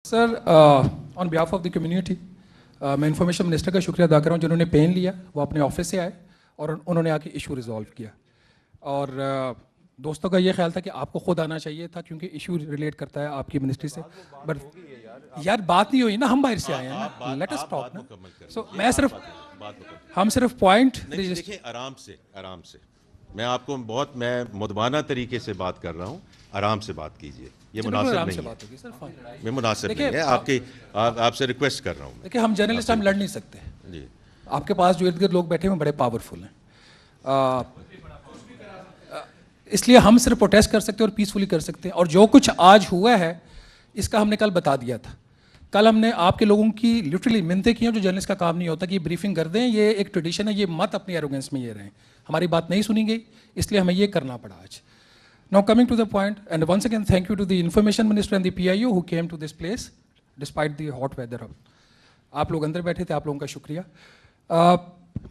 Sir on behalf of the community میں information minister کا شکریہ ادا کر رہا ہوں جنہوں نے پین لیا، وہ اپنے آفس سے آئے اور انہوں نے آ کے ایشو ریزالو کیا. اور دوستوں کا یہ خیال تھا کہ آپ کو خود آنا چاہیے تھا کیونکہ ایشو ریلیٹ کرتا ہے آپ کی منسٹری سے. بٹ یار بات نہیں ہوئی نا، ہم باہر سے آئے ہیں نا، لیٹ اس ٹاک نا. سو میں صرف ہم صرف پوائنٹ دیکھیں آرام سے میں آپ کو بہت میں مدبانہ طریقے سے بات کر رہا ہوں، آرام سے بات کیجیے، یہ مناسب نہیں ہے، یہ مناسب نہیں ہے. آپ سے ریکویسٹ کر رہا ہوں. دیکھیں ہم جرنلسٹ ہم لڑ نہیں سکتے جی. آپ کے پاس جو ارد گرد لوگ بیٹھے ہوئے بڑے پاورفل ہیں، اس لیے ہم صرف پروٹیسٹ کر سکتے ہیں اور پیسفلی کر سکتے ہیں. اور جو کچھ آج ہوا ہے اس کا ہم نے کل بتا دیا تھا. کل ہم نے آپ کے لوگوں کی لٹرلی منتیں کی ہیں جو جرنلسٹ کا کام نہیں ہوتا کہ یہ بریفنگ کر دیں، یہ ایک ٹریڈیشن ہے، یہ مت اپنی ایروگنس میں یہ رہیں. ہماری بات نہیں سنی گئی اس لیے ہمیں یہ کرنا پڑا آج. Now coming to the point, and once again thank you to the Information Minister and the PIO who came to this place despite the hot weather. آپ لوگ اندر بیٹھے تھے، آپ لوگوں کا شکریہ.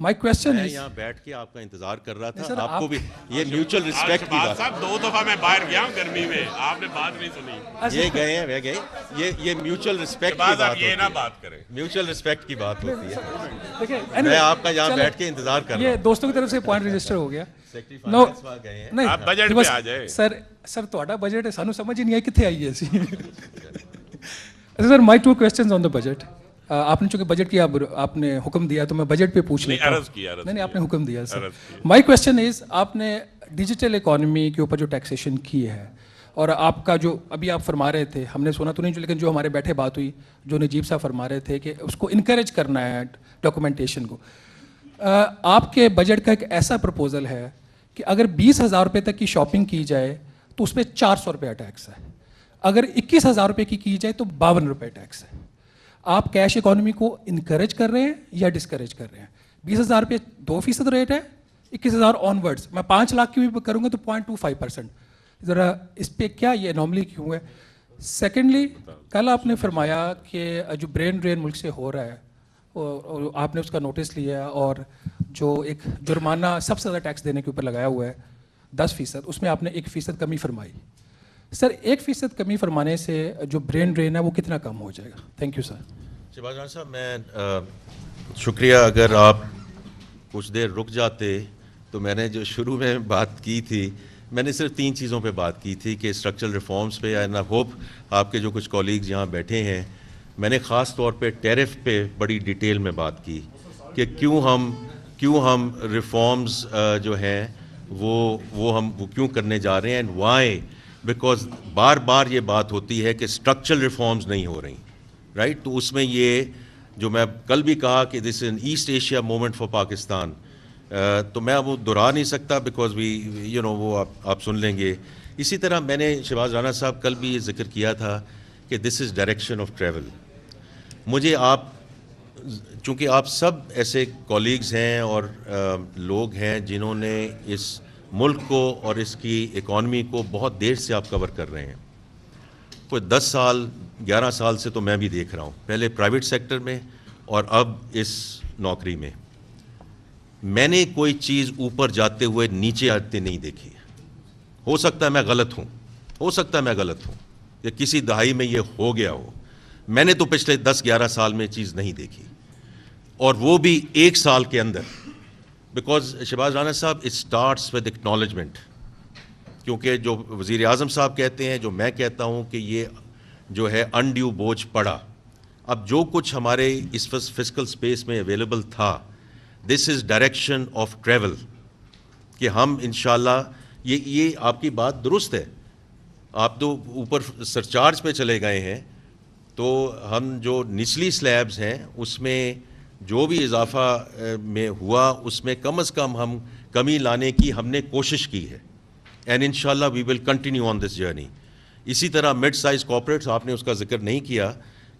My question میں is یہاں بیٹھ کے آپ کا انتظار کر رہا تھا. آپ کو بھی یہ میوچل رسپیکٹ کی بات. صاحب 2 دفعہ میں باہر گیا ہوں گرمی میں، آپ نے بات نہیں سنی. یہ گئے ہیں وہ گئے، یہ میوچل رسپیکٹ کی بات ہوتی ہے. یہ نہ بات کریں، میوچل رسپیکٹ کی بات ہوتی ہے. دیکھیں میں آپ کا یہاں بیٹھ کے انتظار کر رہا یہ ہوں. دوستوں کی طرف سے پوائنٹ رجسٹر ہو گیا. نو آپ بجٹ پہ آ جائے. سر تہاڈا بجٹ ہے، سانو سمجھ ہی نہیں آئی کتنے آئی ہے. سر مائی 2 questions on the budget. آپ نے چونکہ بجٹ کی آپ نے حکم دیا تو میں بجٹ پہ پوچھ لیتا ہوں. نہیں آپ نے حکم دیا سر. مائی کویسچن از آپ نے ڈیجیٹل اکانومی کے اوپر جو ٹیکسیشن کی ہے اور آپ کا جو ابھی آپ فرما رہے تھے، ہم نے سنا تو نہیں لیکن جو ہمارے بیٹھے بات ہوئی، جو نجیب صاحب فرما رہے تھے کہ اس کو انکریج کرنا ہے ڈاکومنٹیشن کو. آپ کے بجٹ کا ایک ایسا پرپوزل ہے کہ اگر 20,000 روپے تک کی شاپنگ کی جائے تو اس پہ 400 روپیہ ٹیکس ہے، اگر 21,000 روپے کی جائے تو 52 روپے ٹیکس ہے. آپ کیش اکانومی کو انکریج کر رہے ہیں یا ڈسکریج کر رہے ہیں؟ 20,000 روپے 2% ریٹ ہے، 21,000 آن ورڈس. میں 5 لاکھ کی بھی کروں گا تو 0.25%. ذرا اس پہ کیا یہ انوملی کیوں ہے؟ سیکنڈلی کل آپ نے فرمایا کہ جو برین ڈرین ملک سے ہو رہا ہے اور آپ نے اس کا نوٹس لیا اور جو ایک جرمانہ سب سے زیادہ ٹیکس دینے کے اوپر لگایا ہوا ہے 10%، اس میں آپ نے 1% کمی فرمائی. سر 1% کمی فرمانے سے جو برین ڈرین ہے وہ کتنا کم ہو جائے گا؟ Thank you sir. Shahbaz Khan صاحب میں شکریہ. اگر آپ کچھ دیر رک جاتے تو میں نے جو شروع میں بات کی تھی، میں نے صرف 3 چیزوں پہ بات کی تھی کہ اسٹرکچرل ریفارمز پہ. اینڈ آئی ہوپ آپ کے جو کچھ کولیگز یہاں بیٹھے ہیں، میں نے خاص طور پہ ٹیرف پہ بڑی ڈیٹیل میں بات کی کہ کیوں ہم ریفارمز جو ہیں وہ کیوں کرنے جا رہے ہیں. And why? بیکاز بار بار یہ بات ہوتی ہے کہ اسٹرکچرل ریفارمز نہیں ہو رہی، رائٹ؟ تو اس میں یہ جو میں کل بھی کہا کہ this is an East Asia moment for Pakistan, تو میں وہ دہرا نہیں سکتا بیکاز وہ آپ سن لیں گے. اسی طرح میں نے شہباز رانا صاحب کل بھی یہ ذکر کیا تھا کہ this is direction of travel. مجھے چونکہ آپ سب ایسے کولیگز ہیں اور لوگ ہیں جنہوں نے اس ملک کو اور اس کی اکانومی کو بہت دیر سے آپ کور کر رہے ہیں، کوئی 10 سال 11 سال سے تو میں بھی دیکھ رہا ہوں، پہلے پرائیویٹ سیکٹر میں اور اب اس نوکری میں. میں نے کوئی چیز اوپر جاتے ہوئے نیچے آتے نہیں دیکھی. ہو سکتا ہے میں غلط ہوں یا کسی دہائی میں یہ ہو گیا ہو. میں نے تو پچھلے 10-11 سال میں چیز نہیں دیکھی، اور وہ بھی 1 سال کے اندر. بیکاز شہباز رانا صاحب اٹ اسٹارٹس ود اکنالجمنٹ، کیونکہ جو وزیر اعظم صاحب کہتے ہیں، جو میں کہتا ہوں کہ یہ جو ہے انڈیو بوجھ پڑا. اب جو کچھ ہمارے اس فسکل سپیس میں اویلیبل تھا، دس از ڈائریکشن آف ٹریول، کہ ہم انشاءاللہ یہ آپ کی بات درست ہے. آپ تو اوپر سرچارج پہ چلے گئے ہیں، تو ہم جو نچلی سلیبز ہیں اس میں جو بھی اضافہ میں ہوا اس میں کم از کم ہم کمی لانے کی ہم نے کوشش کی ہے. اینڈ انشاءاللہ وی will continue on this journey. اسی طرح مڈ سائز کارپوریٹس، آپ نے اس کا ذکر نہیں کیا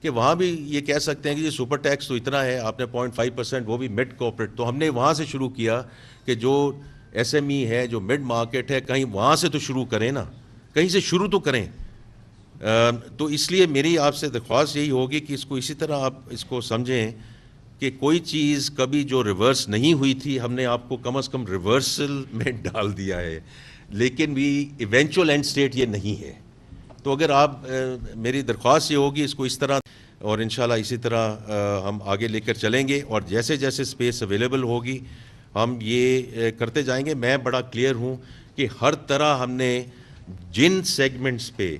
کہ وہاں بھی یہ کہہ سکتے ہیں کہ یہ سپر ٹیکس تو اتنا ہے، آپ نے 0.5%، وہ بھی مڈ کارپوریٹ. تو ہم نے وہاں سے شروع کیا کہ جو ایس ایم ای ہے، جو مڈ مارکیٹ ہے، کہیں وہاں سے تو شروع کریں نا، کہیں سے شروع تو کریں. تو اس لیے میری آپ سے درخواست یہی ہوگی کہ اس کو اسی طرح آپ اس کو سمجھیں کہ کوئی چیز کبھی جو ریورس نہیں ہوئی تھی، ہم نے آپ کو کم از کم ریورسل میں ڈال دیا ہے، لیکن بھی ایونچوئل اینڈ اسٹیٹ یہ نہیں ہے. تو اگر آپ میری درخواست یہ ہوگی اس کو اس طرح اور انشاءاللہ اسی طرح ہم آگے لے کر چلیں گے, اور جیسے جیسے اسپیس اویلیبل ہوگی ہم یہ کرتے جائیں گے. میں بڑا کلیئر ہوں کہ ہر طرح ہم نے جن سیگمنٹس پہ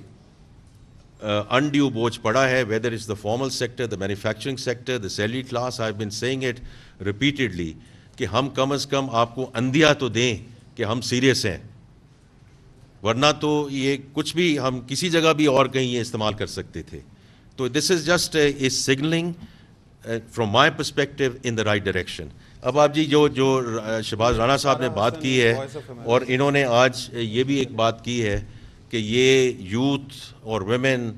انڈیو بوجھ پڑا ہے, whether is the formal sector, the manufacturing sector, the salary class, I have been seeing it repeatedly کہ ہم کم از کم آپ کو اندھیا تو دیں کہ ہم سیریس ہیں, ورنہ تو یہ کچھ بھی ہم کسی جگہ بھی اور کہیں یہ استعمال کر سکتے تھے. تو this is just a signalling from my perspective in the right direction. اب آپ جی جو شہباز رانا صاحب نے بات کی ہے, اور انہوں نے آج یہ بھی ایک بات کی ہے کہ یہ یوتھ اور ویمن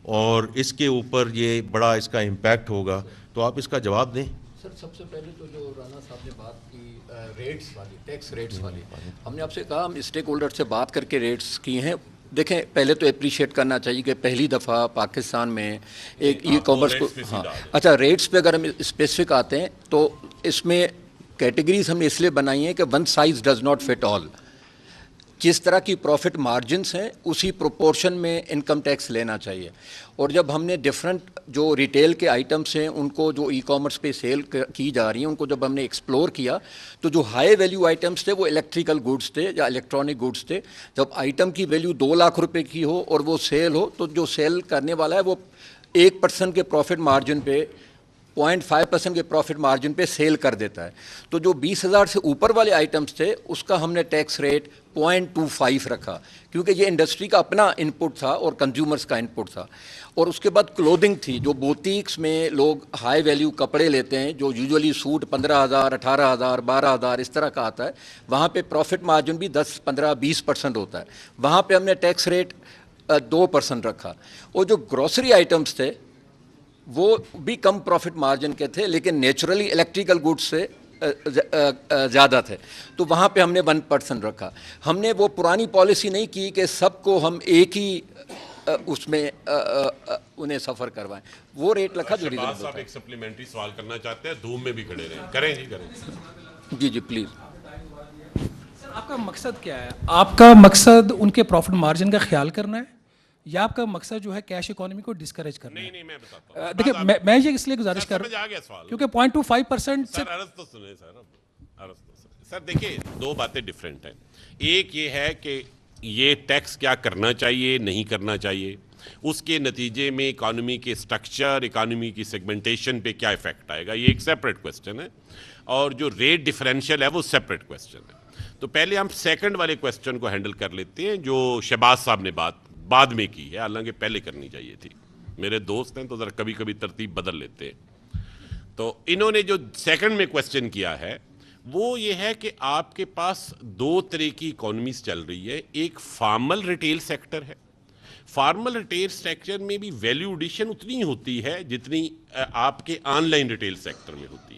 اور اس کے اوپر یہ بڑا اس کا امپیکٹ ہوگا, تو آپ اس کا جواب دیں. سر سب سے پہلے تو جو رانا صاحب نے بات کی ریٹس والی, ٹیکس ریٹس والی, ہم نے آپ سے کہا ہم اسٹیک ہولڈر سے بات کر کے ریٹس کی ہیں. دیکھیں پہلے تو اپریشیٹ کرنا چاہیے کہ پہلی دفعہ پاکستان میں ایک ای کامرس کو, ہاں اچھا ریٹس پہ اگر ہم اسپیسیفک آتے ہیں تو اس میں کیٹیگریز ہم نے اس لیے بنائی ہیں کہ one size does not fit all. جس طرح کی پروفٹ مارجنس ہیں اسی پروپورشن میں انکم ٹیکس لینا چاہیے. اور جب ہم نے ڈفرینٹ جو ریٹیل کے آئٹمس ہیں ان کو جو ای کامرس پہ سیل کی جا رہی ہیں ان کو جب ہم نے ایکسپلور کیا تو جو ہائی ویلیو آئٹمس تھے وہ الیکٹریکل گوڈس تھے یا الیکٹرانک گوڈس تھے. جب آئٹم کی ویلیو 2 لاکھ روپے کی ہو اور وہ سیل ہو تو جو سیل کرنے والا ہے وہ 1% کے پروفٹ مارجن پہ 0.5% کے پروفٹ مارجن پہ سیل کر دیتا ہے. تو جو 20,000 سے اوپر والے آئٹمس تھے اس کا ہم نے ٹیکس ریٹ 0.25 رکھا, کیونکہ یہ انڈسٹری کا اپنا ان پٹ تھا اور کنزیومرز کا ان پٹ تھا. اور اس کے بعد کلودنگ تھی, جو بوتیکس میں لوگ ہائی ویلیو کپڑے لیتے ہیں جو یوزولی سوٹ 15,000, 18,000, 12,000 اس طرح کا آتا ہے, وہاں پہ پروفٹ مارجن بھی 10, 15, 20% ہوتا ہے. وہاں پہ ہم نے ٹیکس ریٹ 2% رکھا. اور جو گروسری آئٹمس تھے وہ بھی کم پروفٹ مارجن کے تھے لیکن نیچرلی الیکٹریکل گوڈس سے زیادہ تھے, تو وہاں پہ ہم نے 1% رکھا. ہم نے وہ پرانی پالیسی نہیں کی کہ سب کو ہم ایک ہی اس میں انہیں سفر کروائیں, وہ ریٹ رکھا جو شہباز صاحب ایک سپلیمنٹری سوال کرنا چاہتے ہیں, دھوم میں بھی کھڑے رہیں. کریں جی کریں. جی جی پلیز. سر آپ کا مقصد کیا ہے؟ آپ کا مقصد ان کے پروفٹ مارجن کا خیال کرنا ہے یا آپ کا مقصد جو ہے کیش اکانومی کو ڈسکریج کرنا ہے؟ نہیں میں بتاتا ہوں. دیکھیں میں یہ اس لیے گزارش کر رہا ہوں کیونکہ 0.25% سر عرض تو سنیں سر دیکھیں 2 باتیں ڈفرینٹ ہیں. ایک یہ ہے کہ یہ ٹیکس کیا کرنا چاہیے نہیں کرنا چاہیے, اس کے نتیجے میں اکانومی کے سٹرکچر, اکانومی کی سیگمنٹیشن پہ کیا ایفیکٹ آئے گا, یہ ایک سیپریٹ کویسچن ہے. اور جو ریٹ ڈفرینشیل ہے وہ سیپریٹ کویسچن ہے. تو پہلے ہم سیکنڈ والے کویسچن کو ہینڈل کر لیتے ہیں جو شہباز صاحب نے بعد میں کی ہے, حالانکہ پہلے کرنی چاہیے تھی. میرے دوست ہیں تو ذرا کبھی کبھی ترتیب بدل لیتے ہیں. تو انہوں نے جو سیکنڈ میں کویسچن کیا ہے وہ یہ ہے کہ آپ کے پاس 2 طرح کی اکانومیز چل رہی ہے. ایک فارمل ریٹیل سیکٹر ہے. فارمل ریٹیل سیکٹر میں بھی ویلیو ایڈیشن اتنی ہوتی ہے جتنی آپ کے آن لائن ریٹیل سیکٹر میں ہوتی ہے.